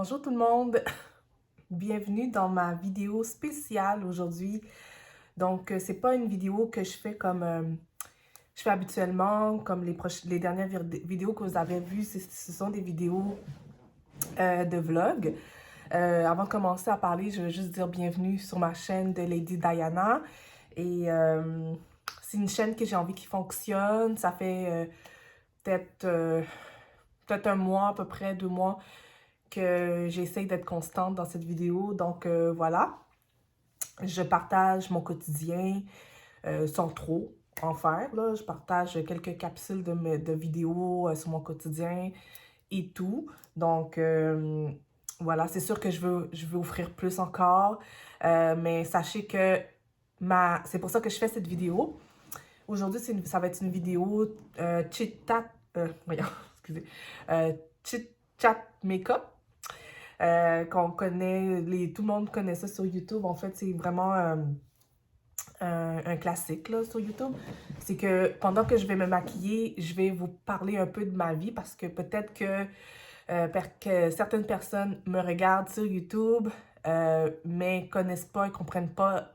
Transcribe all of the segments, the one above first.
Bonjour tout le monde, bienvenue dans ma vidéo spéciale aujourd'hui. Donc, c'est pas une vidéo que je fais comme je fais habituellement, comme les dernières vidéos que vous avez vues, ce sont des vidéos de vlog. Avant de commencer à parler, je veux juste dire bienvenue sur ma chaîne de Lady Diana. Et c'est une chaîne que j'ai envie qui fonctionne. Ça fait peut-être peut-être un mois, à peu près 2 mois, que j'essaye d'être constante dans cette vidéo. Donc voilà, je partage mon quotidien sans trop en faire. Là. Je partage quelques capsules de vidéos sur mon quotidien et tout. Donc voilà, c'est sûr que je veux offrir plus encore. Mais sachez que c'est pour ça que je fais cette vidéo. Aujourd'hui, ça va être une vidéo chit-chat, voyons, excusez, chit-chat make-up. Qu'on connaît, tout le monde connaît ça sur YouTube. En fait, c'est vraiment un classique là, sur YouTube. C'est que pendant que je vais me maquiller, je vais vous parler un peu de ma vie parce que peut-être que certaines personnes me regardent sur YouTube, mais connaissent pas et comprennent pas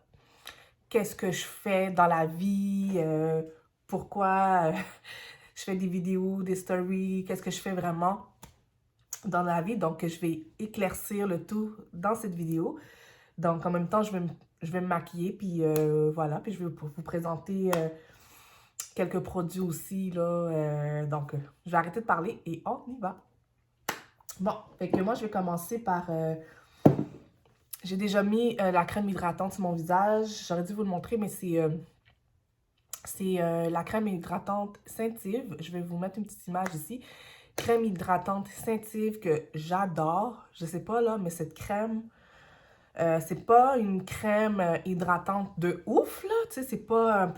qu'est-ce que je fais dans la vie, pourquoi je fais des vidéos, des stories, qu'est-ce que je fais vraiment dans la vie. Donc, je vais éclaircir le tout dans cette vidéo. Donc, en même temps, je vais me maquiller, puis voilà. Puis, je vais vous présenter quelques produits aussi, là. Donc, je vais arrêter de parler et on y va. Bon, fait que moi, je vais commencer par... j'ai déjà mis la crème hydratante sur mon visage. J'aurais dû vous le montrer, mais c'est la crème hydratante Saint-Yves. Je vais vous mettre une petite image ici. Crème hydratante Saint-Yves que j'adore. Je sais pas là, mais cette crème, c'est pas une crème hydratante de ouf là. Tu sais, c'est pas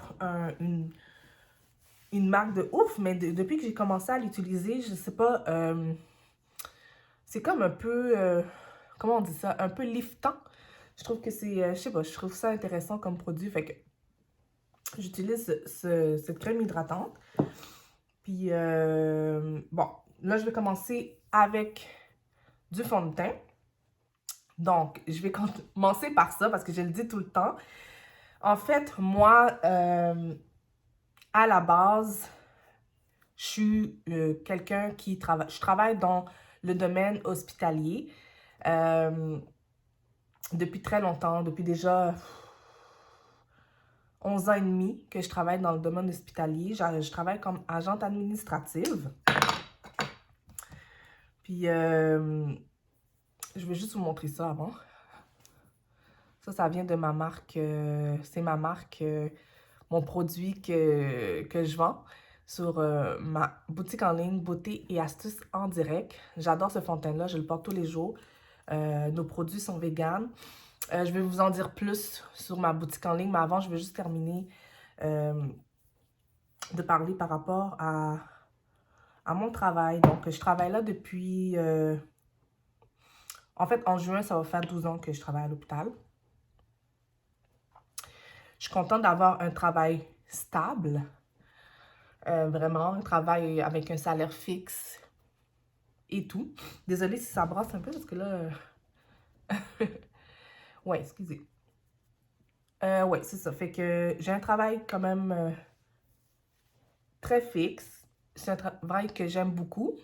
une marque de ouf, mais depuis que j'ai commencé à l'utiliser, je sais pas, c'est comme un peu, comment on dit ça, un peu liftant. Je trouve que c'est, je sais pas, je trouve ça intéressant comme produit. Fait que j'utilise cette crème hydratante. Puis, bon, là, je vais commencer avec du fond de teint. Donc, je vais commencer par ça parce que je le dis tout le temps. En fait, moi, à la base, je suis quelqu'un qui travaille... Je travaille dans le domaine hospitalier depuis très longtemps, depuis déjà 11 ans et demi que je travaille dans le domaine hospitalier. Je travaille comme agente administrative. Puis, je vais juste vous montrer ça avant. Ça vient de ma marque. C'est ma marque, mon produit que je vends sur ma boutique en ligne Beauté et Astuces en direct. J'adore ce fond de teint-là, je le porte tous les jours. Nos produits sont véganes. Je vais vous en dire plus sur ma boutique en ligne, mais avant, je vais juste terminer de parler par rapport à mon travail. Donc, je travaille là depuis... en fait, en juin, ça va faire 12 ans que je travaille à l'hôpital. Je suis contente d'avoir un travail stable. Vraiment, un travail avec un salaire fixe et tout. Désolée si ça brasse un peu parce que là... ouais, excusez. Ouais, c'est ça. Fait que j'ai un travail quand même très fixe. C'est un travail que j'aime beaucoup.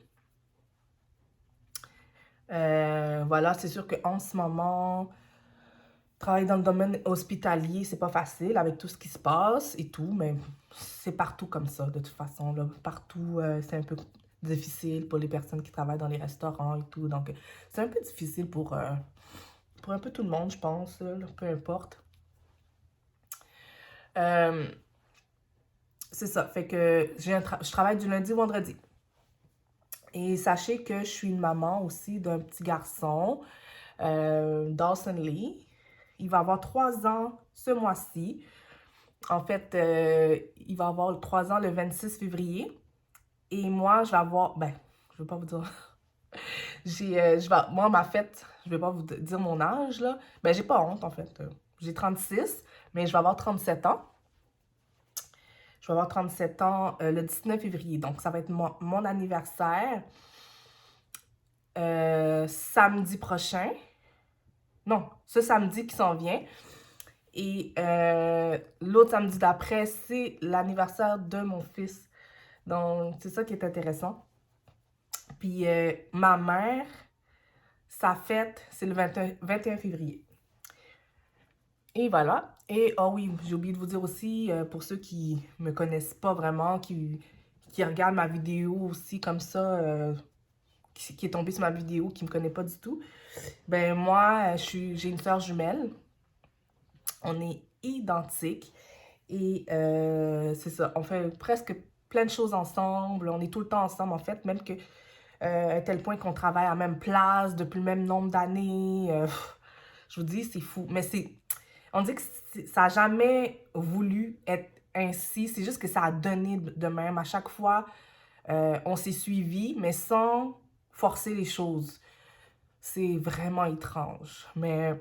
Voilà, c'est sûr qu'en ce moment, travailler dans le domaine hospitalier, c'est pas facile avec tout ce qui se passe et tout, mais c'est partout comme ça, de toute façon. Là. Partout, c'est un peu difficile pour les personnes qui travaillent dans les restaurants et tout. Donc, c'est un peu difficile pour un peu tout le monde, je pense, là, peu importe. C'est ça, fait que je travaille du lundi au vendredi. Et sachez que je suis une maman aussi d'un petit garçon, Dawson Lee. Il va avoir 3 ans ce mois-ci. En fait, il va avoir 3 ans le 26 février. Et moi, je vais avoir... Ben, je ne vais pas vous dire... moi, ma fête, je ne vais pas vous dire mon âge, là. Ben, j'ai pas honte, en fait. J'ai 36, mais je vais avoir 37 ans. Je vais avoir 37 ans le 19 février. Donc, ça va être mon anniversaire. samedi prochain. Non, ce samedi qui s'en vient. Et l'autre samedi d'après, c'est l'anniversaire de mon fils. Donc, c'est ça qui est intéressant. Puis, ma mère, sa fête, c'est le 21 février. Et voilà. Et, oh oui, j'ai oublié de vous dire aussi, pour ceux qui me connaissent pas vraiment, qui regardent ma vidéo aussi comme ça, qui est tombé sur ma vidéo, qui me connaît pas du tout, ben moi, j'ai une sœur jumelle. On est identiques. Et c'est ça, on fait presque plein de choses ensemble. On est tout le temps ensemble, en fait, même que à tel point qu'on travaille à la même place depuis le même nombre d'années. Je vous dis, c'est fou. Mais on dit que ça n'a jamais voulu être ainsi. C'est juste que ça a donné de même. À chaque fois, on s'est suivis, mais sans forcer les choses. C'est vraiment étrange. Mais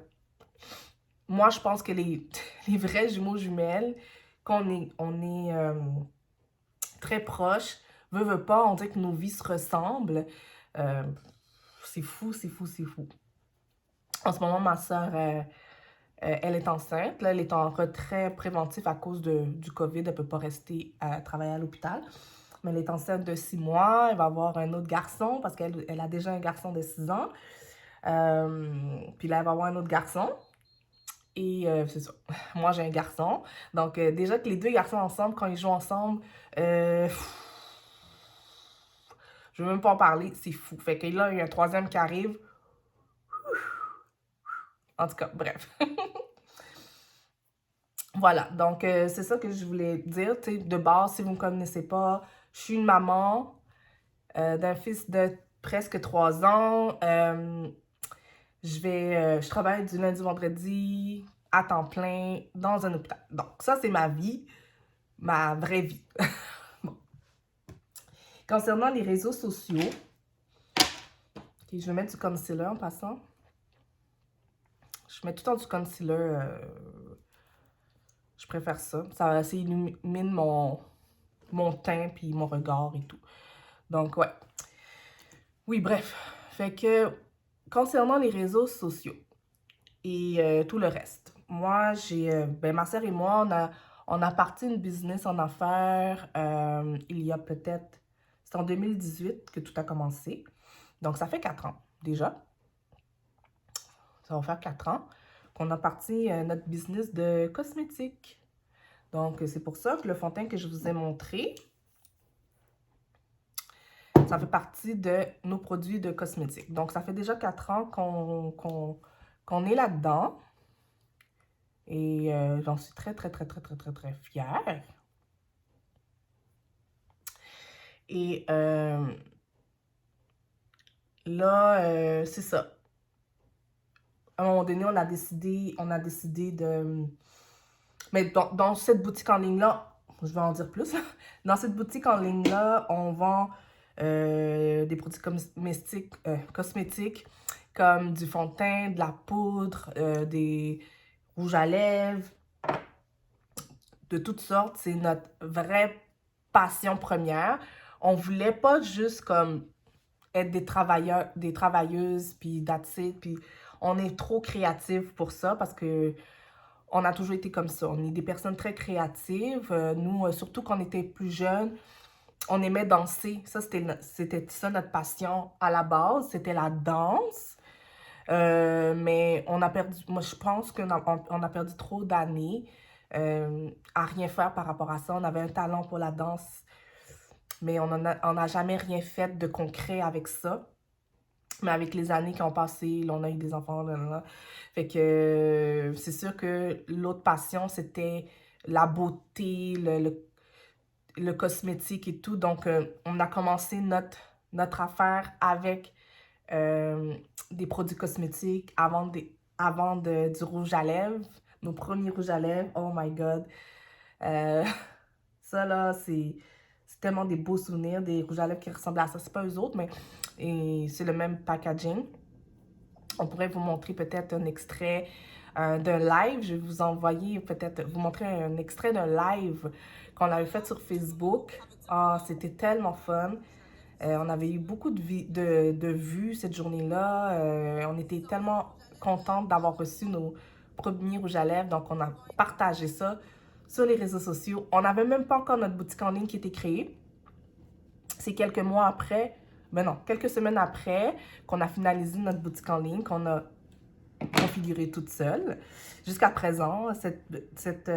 moi, je pense que les vrais jumeaux jumelles, qu'on est, très proches, veut pas, on dirait que nos vies se ressemblent. Euh, c'est fou, c'est fou, c'est fou. En ce moment, ma soeur, elle est enceinte. Là, elle est en retrait préventif à cause du COVID. Elle ne peut pas rester à travailler à l'hôpital. Mais elle est enceinte de 6 mois. Elle va avoir un autre garçon parce qu'elle a déjà un garçon de 6 ans. Puis là, elle va avoir un autre garçon. Et c'est ça. Moi, j'ai un garçon. Donc, déjà que les deux garçons ensemble, quand ils jouent ensemble, je veux même pas en parler, c'est fou. Fait que là, il y a un troisième qui arrive. En tout cas, bref. Voilà, donc c'est ça que je voulais dire. Tu sais, de base, si vous ne me connaissez pas, je suis une maman d'un fils de presque 3 ans. Je travaille du lundi au vendredi à temps plein dans un hôpital. Donc, ça, c'est ma vie, ma vraie vie. Bon. Concernant les réseaux sociaux, okay, je vais mettre du concealer en passant. Je mets tout le temps du concealer. Je préfère ça. Ça illumine mon teint puis mon regard et tout. Donc, ouais. Oui, bref. Fait que, concernant les réseaux sociaux et tout le reste, moi, ma soeur et moi, on a parti une business en affaires il y a peut-être... C'est en 2018 que tout a commencé. Donc, ça fait 4 ans déjà. Ça va faire 4 ans qu'on a parti notre business de cosmétiques. Donc, c'est pour ça que le fond de teint que je vous ai montré, ça fait partie de nos produits de cosmétiques. Donc, ça fait déjà 4 ans qu'on est là-dedans. Et j'en suis très, très, très, très, très, très, très fière. Et là, c'est ça. À un moment donné, on a décidé de... Mais dans cette boutique en ligne-là, je vais en dire plus. Dans cette boutique en ligne-là, on vend des produits cosmétiques comme du fond de teint, de la poudre, des rouges à lèvres, de toutes sortes. C'est notre vraie passion première. On voulait pas juste comme être des travailleuses, puis that's it, puis on est trop créatifs pour ça parce que on a toujours été comme ça. On est des personnes très créatives. Nous, surtout quand on était plus jeunes, on aimait danser. Ça, c'était ça notre passion à la base. C'était la danse. Mais on a perdu... Moi, je pense qu'on a perdu trop d'années à rien faire par rapport à ça. On avait un talent pour la danse, mais on n'a jamais rien fait de concret avec ça. Mais avec les années qui ont passé, là, on a eu des enfants, là. Fait que c'est sûr que l'autre passion, c'était la beauté, le cosmétique et tout. Donc, on a commencé notre affaire avec des produits cosmétiques avant du rouge à lèvres. Nos premiers rouges à lèvres, oh my God. Ça, là, c'est tellement des beaux souvenirs, des rouges à lèvres qui ressemblent à ça. C'est pas eux autres, mais c'est le même packaging. On pourrait vous montrer peut-être un extrait d'un live. Je vais vous envoyer vous montrer un extrait d'un live qu'on avait fait sur Facebook. Ah, c'était tellement fun. On avait eu beaucoup de vues cette journée-là. On était tellement contentes d'avoir reçu nos premiers rouges à lèvres. Donc, on a partagé ça sur les réseaux sociaux. On n'avait même pas encore notre boutique en ligne qui était créée. C'est quelques mois après, ben non, quelques semaines après qu'on a finalisé notre boutique en ligne, qu'on a configurée toute seule. Jusqu'à présent, cette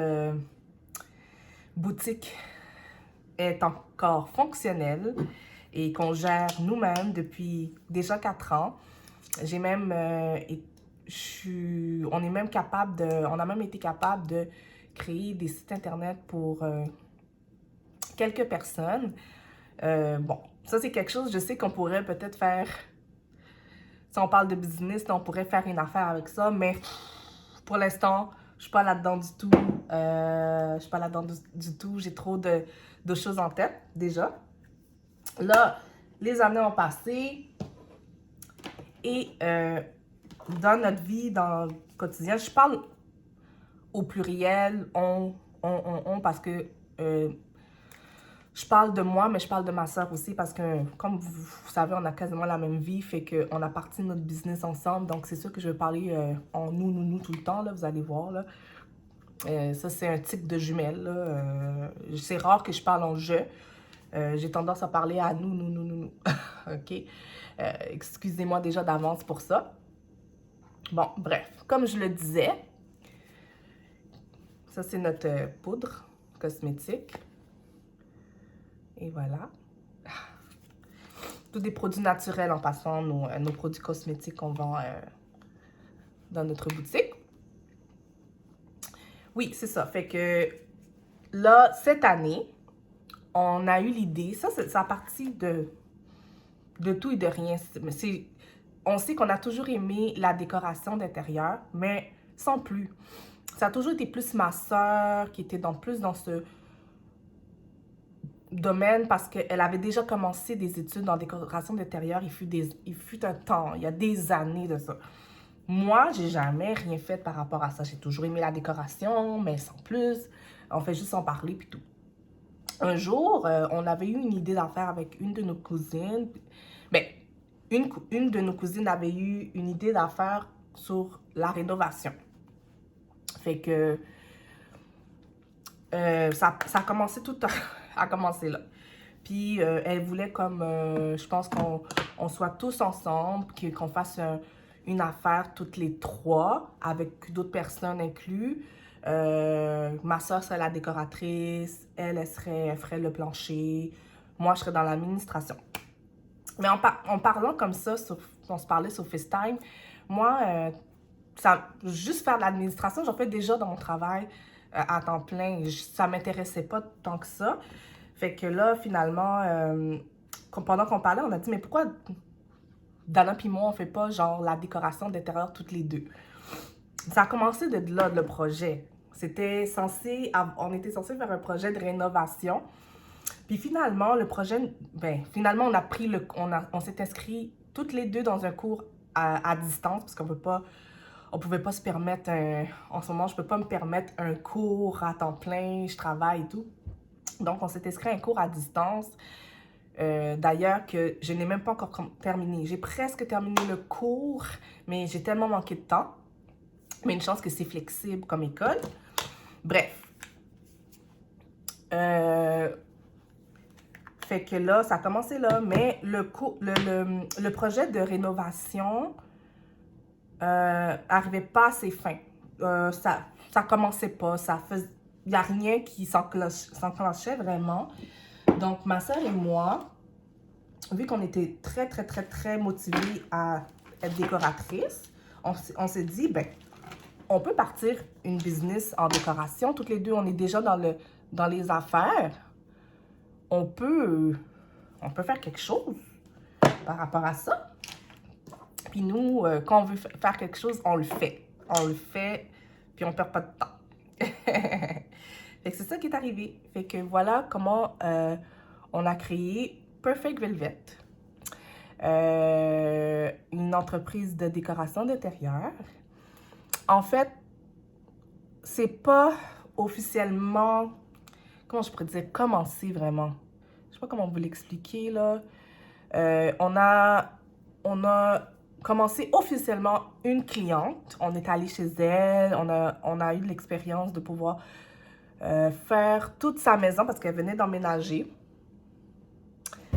boutique est encore fonctionnelle et qu'on gère nous-mêmes depuis déjà 4 ans. J'ai même, on est même capable on a même été capable de créer des sites internet pour quelques personnes. Bon, ça c'est quelque chose, je sais qu'on pourrait peut-être faire, si on parle de business, on pourrait faire une affaire avec ça, mais pour l'instant, je suis pas là-dedans du tout. Je suis pas là-dedans du tout. J'ai trop de choses en tête, déjà. Là, les années ont passé et dans notre vie, dans le quotidien, je parle au pluriel, on parce que je parle de moi, mais je parle de ma soeur aussi parce que, comme vous savez, on a quasiment la même vie, fait qu'on a parti notre business ensemble. Donc, c'est sûr que je vais parler en nous tout le temps, là, vous allez voir, là. Ça, c'est un type de jumelle, là. C'est rare que je parle en je. J'ai tendance à parler à nous. OK? Excusez-moi déjà d'avance pour ça. Bon, bref, comme je le disais, ça, c'est notre poudre cosmétique. Et voilà. Tous des produits naturels en passant, nos produits cosmétiques qu'on vend dans notre boutique. Oui, c'est ça. Fait que là, cette année, on a eu l'idée, ça a parti de tout et de rien. On sait qu'on a toujours aimé la décoration d'intérieur, mais sans plus. Ça a toujours été plus ma soeur qui était plus dans ce domaine parce qu'elle avait déjà commencé des études en décoration d'intérieur. Il fut un temps, il y a des années de ça. Moi, j'ai jamais rien fait par rapport à ça. J'ai toujours aimé la décoration, mais sans plus. On fait juste en parler puis tout. Un jour, on avait eu une idée d'en faire avec une de nos cousines. Ben, une de nos cousines avait eu une idée d'affaires sur la rénovation. Fait que ça a commencé tout à commencer là. Puis elle voulait comme, je pense qu'on soit tous ensemble, qu'on fasse une affaire toutes les trois, avec d'autres personnes inclus. Ma soeur serait la décoratrice, elle ferait le plancher, moi je serais dans l'administration. Mais en parlant comme ça, on se parlait sur FaceTime, moi, juste faire de l'administration, j'en fais déjà dans mon travail à temps plein. Ça m'intéressait pas tant que ça. Fait que là, finalement, pendant qu'on parlait, on a dit, mais pourquoi Dana et moi, on fait pas genre la décoration d'intérieur toutes les deux? Ça a commencé de là, le projet. On était censé faire un projet de rénovation. Puis finalement, le projet, finalement, on s'est inscrit toutes les deux dans un cours à distance parce on pouvait pas se permettre en ce moment, je peux pas me permettre un cours à temps plein, je travaille et tout. Donc, on s'est inscrit à un cours à distance. D'ailleurs, que je n'ai même pas encore terminé. J'ai presque terminé le cours, mais j'ai tellement manqué de temps. Mais une chance que c'est flexible comme école. Bref. Fait que là, ça a commencé là, mais le projet de rénovation arrivait pas à ses fins. Ça commençait pas, il n'y a rien qui s'enclenchait vraiment. Donc, ma soeur et moi, vu qu'on était très motivés à être décoratrice, on s'est dit, on peut partir une business en décoration. Toutes les deux, on est déjà dans les affaires. On peut faire quelque chose par rapport à ça. Puis nous, quand on veut faire quelque chose, on le fait. On le fait, puis on perd pas de temps. Fait que c'est ça qui est arrivé. Fait que voilà comment on a créé Perfect Velvet. Une entreprise de décoration d'intérieur. En fait, c'est pas officiellement, comment je pourrais dire, commencé vraiment. Je sais pas comment vous l'expliquer là. On a commencé officiellement une cliente. On est allé chez elle. On a eu l'expérience de pouvoir faire toute sa maison parce qu'elle venait d'emménager.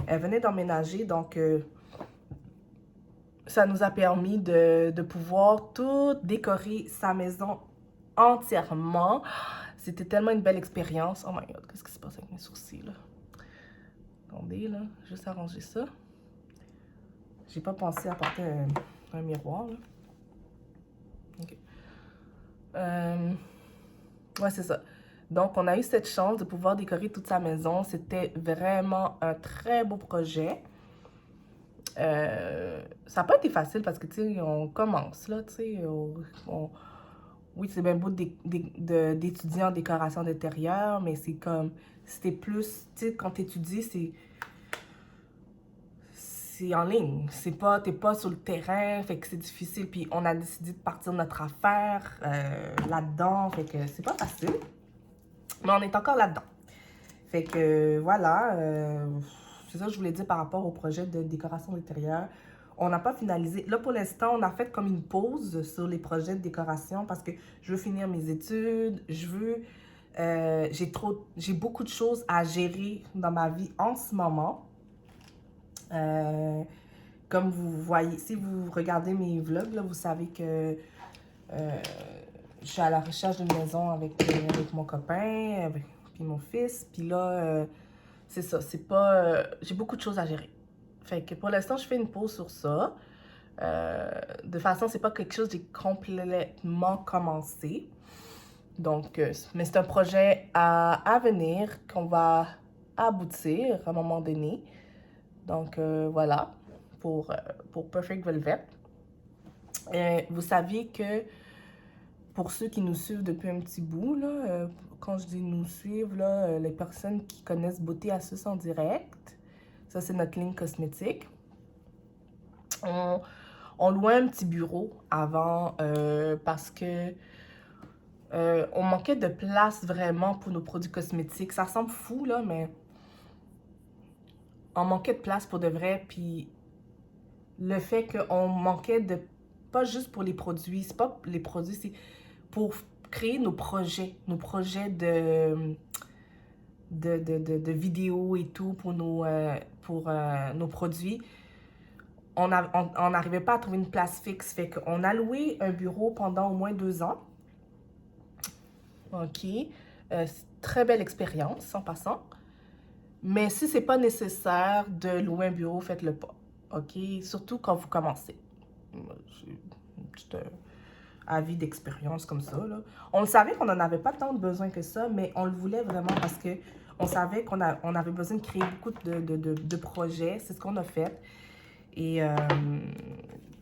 Elle venait d'emménager, donc ça nous a permis de pouvoir tout décorer sa maison entièrement. C'était tellement une belle expérience. Oh my god, qu'est-ce qui se passe avec mes sourcils là? Attendez là, juste arranger ça. J'ai pas pensé à porter un miroir là. Ok. Ouais, c'est ça. Donc, on a eu cette chance de pouvoir décorer toute sa maison. C'était vraiment un très beau projet. Ça n'a pas été facile parce que, tu sais, on commence, là, tu sais. Oui, c'est bien beau d'étudier en décoration d'intérieur, mais c'est comme, c'était plus, tu sais, quand tu étudies, c'est en ligne. T'es pas sur le terrain, fait que c'est difficile. Puis on a décidé de partir notre affaire là-dedans, fait que c'est pas facile. Mais on est encore là-dedans. Fait que voilà, c'est ça que je voulais dire par rapport au projet de décoration d'intérieur. On n'a pas finalisé. Là, pour l'instant, on a fait comme une pause sur les projets de décoration parce que je veux finir mes études. J'ai beaucoup de choses à gérer dans ma vie en ce moment. Comme vous voyez, si vous regardez mes vlogs, là, vous savez que je suis à la recherche d'une maison avec mon copain, puis mon fils. Puis là, c'est ça, c'est pas... j'ai beaucoup de choses à gérer. Fait que pour l'instant, je fais une pause sur ça. De toute façon, c'est pas quelque chose que j'ai complètement commencé. Donc, mais c'est un projet à venir qu'on va aboutir à un moment donné. Donc, voilà, pour Perfect Velvet. Vous saviez que pour ceux qui nous suivent depuis un petit bout, là, quand je dis nous suivre, là, les personnes qui connaissent Beauté Astuce en direct, ça c'est notre ligne cosmétique. On louait un petit bureau avant parce que on manquait de place vraiment pour nos produits cosmétiques. Ça semble fou, là, mais on manquait de place pour de vrai. Puis le fait qu'on manquait de... Pas juste pour les produits, c'est pas les produits, c'est pour créer nos projets de vidéos et tout pour nos produits. On n'arrivait pas à trouver une place fixe. Fait qu'on a loué un bureau pendant au moins 2 ans. OK. Très belle expérience, en passant. Mais si c'est pas nécessaire de louer un bureau, faites-le pas. OK? Surtout quand vous commencez. C'est un petit avis d'expérience comme ça, là. On le savait qu'on n'en avait pas tant de besoin que ça, mais on le voulait vraiment parce que on savait qu'on avait besoin de créer beaucoup de projets. C'est ce qu'on a fait. Et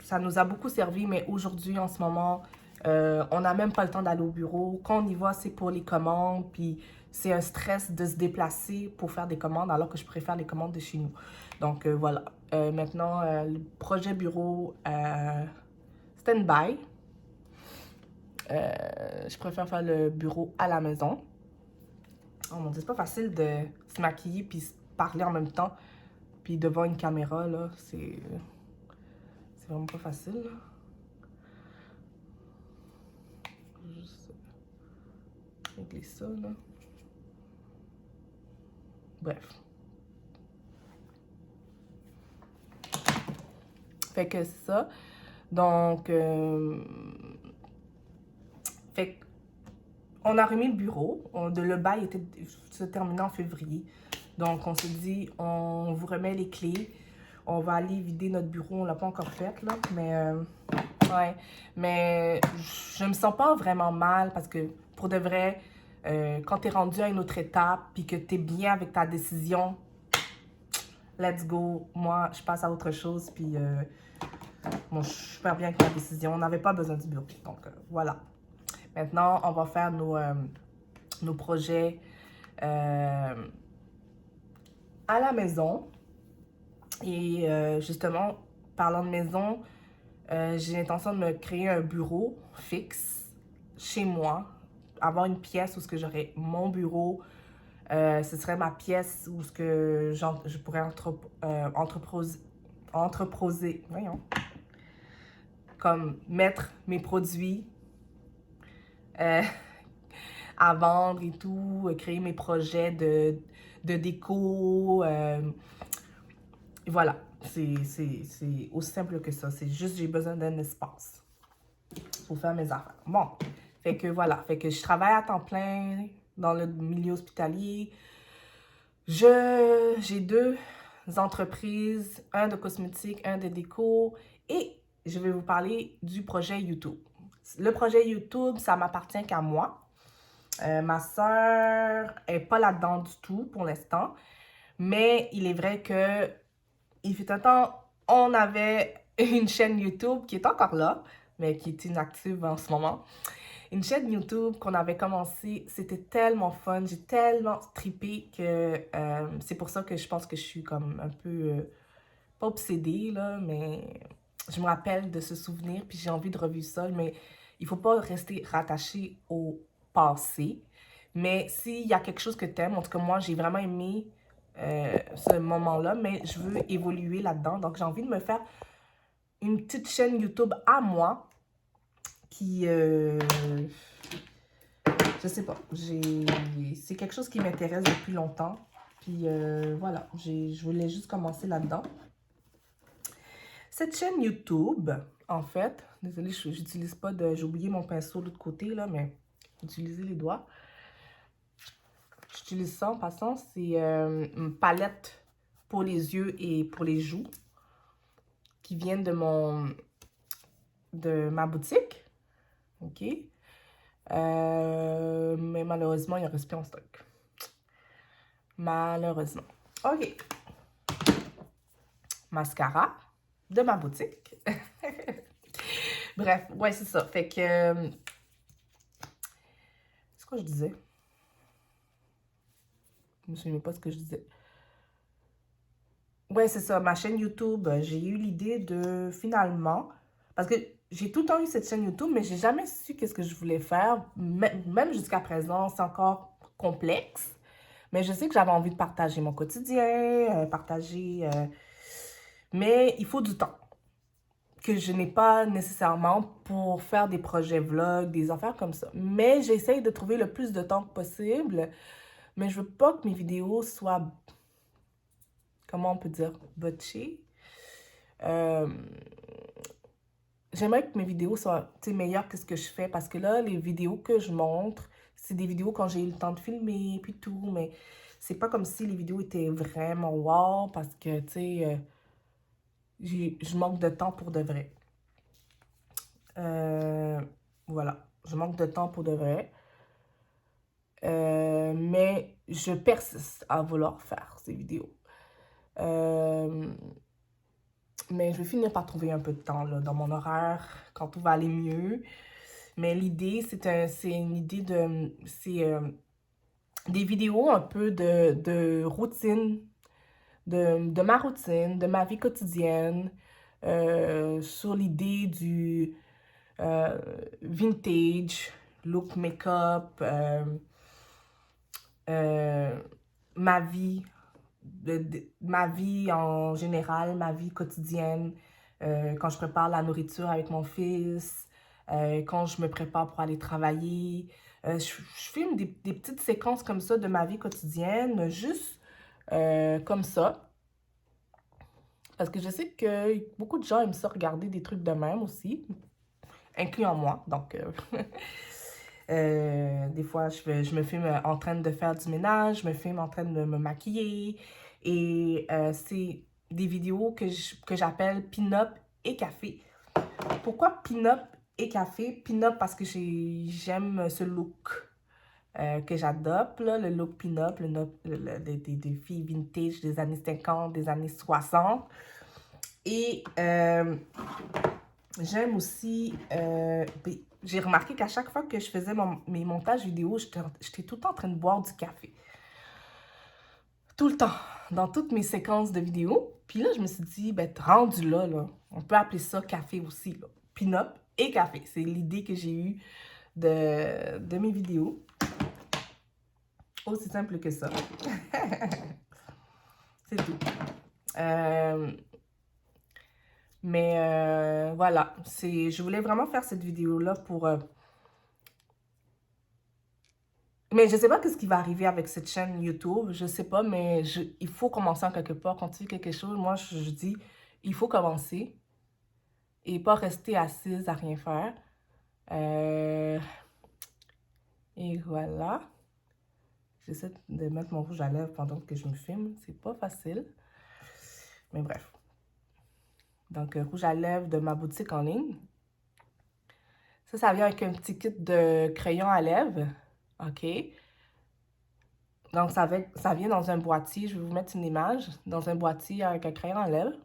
ça nous a beaucoup servi, mais aujourd'hui, en ce moment, on n'a même pas le temps d'aller au bureau. Quand on y va, c'est pour les commandes, puis c'est un stress de se déplacer pour faire des commandes, alors que je préfère les commandes de chez nous. Donc, voilà. Maintenant, le projet bureau, stand-by. Je préfère faire le bureau à la maison. Oh mon Dieu, c'est pas facile de se maquiller puis parler en même temps. Puis devant une caméra, là, c'est vraiment pas facile, là. Juste régler ça, là. Bref. Fait que c'est ça. Donc, fait on a remis le bureau. Le bail se terminait en février. Donc, on s'est dit, on vous remet les clés. On va aller vider notre bureau. On l'a pas encore fait, là. Mais, ouais. Mais je me sens pas vraiment mal parce que, pour de vrai, quand t'es rendu à une autre étape puis que t'es bien avec ta décision, let's go. Moi, je passe à autre chose. Puis, bon, je suis super bien avec ma décision. On n'avait pas besoin du bureau. Donc, voilà. Maintenant, on va faire nos projets à la maison. Et justement, parlant de maison, j'ai l'intention de me créer un bureau fixe chez moi. Avoir une pièce où j'aurai mon bureau, Ce serait ma pièce où je pourrais voyons, comme mettre mes produits euh, à vendre et tout, créer mes projets de déco. Voilà, c'est aussi simple que ça. C'est juste j'ai besoin d'un espace pour faire mes affaires. Bon, fait que voilà, fait que je travaille à temps plein dans le milieu hospitalier. J'ai 2 entreprises, un de cosmétiques, un de déco, et je vais vous parler du projet YouTube. Le projet YouTube, ça m'appartient qu'à moi. Ma sœur n'est pas là-dedans du tout pour l'instant, mais il est vrai que il fut un temps, on avait une chaîne YouTube qui est encore là, mais qui est inactive en ce moment. Une chaîne YouTube qu'on avait commencé, c'était tellement fun, j'ai tellement trippé que c'est pour ça que je pense que je suis comme un peu, pas obsédée là, mais je me rappelle de ce souvenir, puis j'ai envie de revivre ça, mais il faut pas rester rattaché au passé. Mais s'il y a quelque chose que tu aimes, en tout cas moi j'ai vraiment aimé ce moment-là, mais je veux évoluer là-dedans, donc j'ai envie de me faire une petite chaîne YouTube à moi qui, je sais pas, c'est quelque chose qui m'intéresse depuis longtemps. Puis voilà, je voulais juste commencer là-dedans. Cette chaîne YouTube, en fait, désolée, j'utilise pas de, j'ai oublié mon pinceau de l'autre côté là, mais utiliser les doigts. J'utilise ça en passant, c'est une palette pour les yeux et pour les joues qui viennent de ma boutique, ok? Mais malheureusement, il ne reste plus en stock. Malheureusement. OK. Mascara de ma boutique. Bref, ouais, c'est ça. Fait que... c'est quoi je disais? Je me souviens pas ce que je disais. Ouais, c'est ça. Ma chaîne YouTube, j'ai eu l'idée de finalement... Parce que j'ai tout le temps eu cette chaîne YouTube, mais j'ai jamais su qu'est-ce que je voulais faire. Même jusqu'à présent, c'est encore complexe. Mais je sais que j'avais envie de partager mon quotidien, mais il faut du temps que je n'ai pas nécessairement pour faire des projets vlogs, des affaires comme ça. Mais j'essaye de trouver le plus de temps possible, mais je veux pas que mes vidéos soient, comment on peut dire, botchées. J'aimerais que mes vidéos soient meilleures que ce que je fais, parce que là, les vidéos que je montre, c'est des vidéos quand j'ai eu le temps de filmer, puis tout, mais c'est pas comme si les vidéos étaient vraiment wow, parce que, tu sais, je manque de temps pour de vrai. Voilà, je manque de temps pour de vrai. Mais je persiste à vouloir faire ces vidéos. Mais je vais finir par trouver un peu de temps là, dans mon horaire quand tout va aller mieux. Mais l'idée, c'est une idée de... C'est des vidéos un peu de routine, de ma routine, de ma vie quotidienne, sur l'idée du vintage, look make-up, ma vie, ma vie en général, ma vie quotidienne, quand je prépare la nourriture avec mon fils, quand je me prépare pour aller travailler. Je filme des petites séquences comme ça de ma vie quotidienne, juste comme ça. Parce que je sais que beaucoup de gens aiment ça regarder des trucs de même aussi, incluant moi. Donc, des fois, je me filme en train de faire du ménage, je me filme en train de me maquiller. Et c'est des vidéos que j'appelle Pin-Up et Café. Pourquoi Pin-Up et Café? Pin-Up parce que j'aime ce look que j'adopte, le look Pin-Up, des filles vintage des années 50, des années 60. Et j'aime aussi... j'ai remarqué qu'à chaque fois que je faisais mes montages vidéo, j'étais tout le temps en train de boire du café. Tout le temps, dans toutes mes séquences de vidéos. Puis là, je me suis dit, ben, rendu là, on peut appeler ça café aussi, là. Pin-up et café. C'est l'idée que j'ai eue de mes vidéos. Aussi simple que ça. C'est tout. Mais voilà, je voulais vraiment faire cette vidéo-là pour... Mais je sais pas ce qui va arriver avec cette chaîne YouTube, je sais pas, mais il faut commencer en quelque part. Quand tu fais quelque chose, moi je dis, il faut commencer et pas rester assise à rien faire. Et voilà. J'essaie de mettre mon rouge à lèvres pendant que je me filme, c'est pas facile. Mais bref. Donc, rouge à lèvres de ma boutique en ligne. Ça vient avec un petit kit de crayon à lèvres. OK. Donc, ça vient dans un boîtier. Je vais vous mettre une image. Dans un boîtier avec un crayon à lèvres.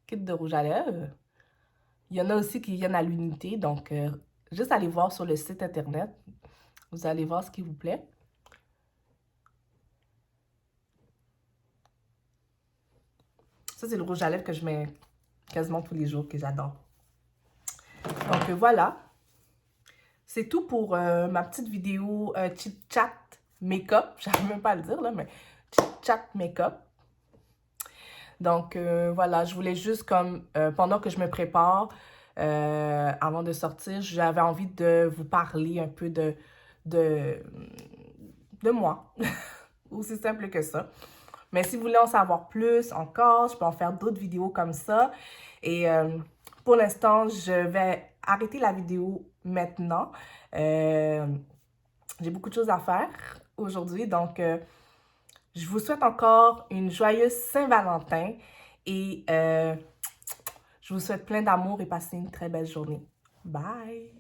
Kit de rouge à lèvres. Il y en a aussi qui viennent à l'unité. Donc, juste aller voir sur le site internet. Vous allez voir ce qui vous plaît. Ça, c'est le rouge à lèvres que je mets quasiment tous les jours, que j'adore. Donc, voilà. C'est tout pour ma petite vidéo chit-chat make-up. J'arrive même pas à le dire, là, mais chit-chat make-up. Donc, voilà, je voulais juste comme, pendant que je me prépare, avant de sortir, j'avais envie de vous parler un peu de moi. Aussi simple que ça. Mais si vous voulez en savoir plus encore, je peux en faire d'autres vidéos comme ça. Et pour l'instant, je vais arrêter la vidéo maintenant. J'ai beaucoup de choses à faire aujourd'hui, donc je vous souhaite encore une joyeuse Saint-Valentin et je vous souhaite plein d'amour et passez une très belle journée. Bye!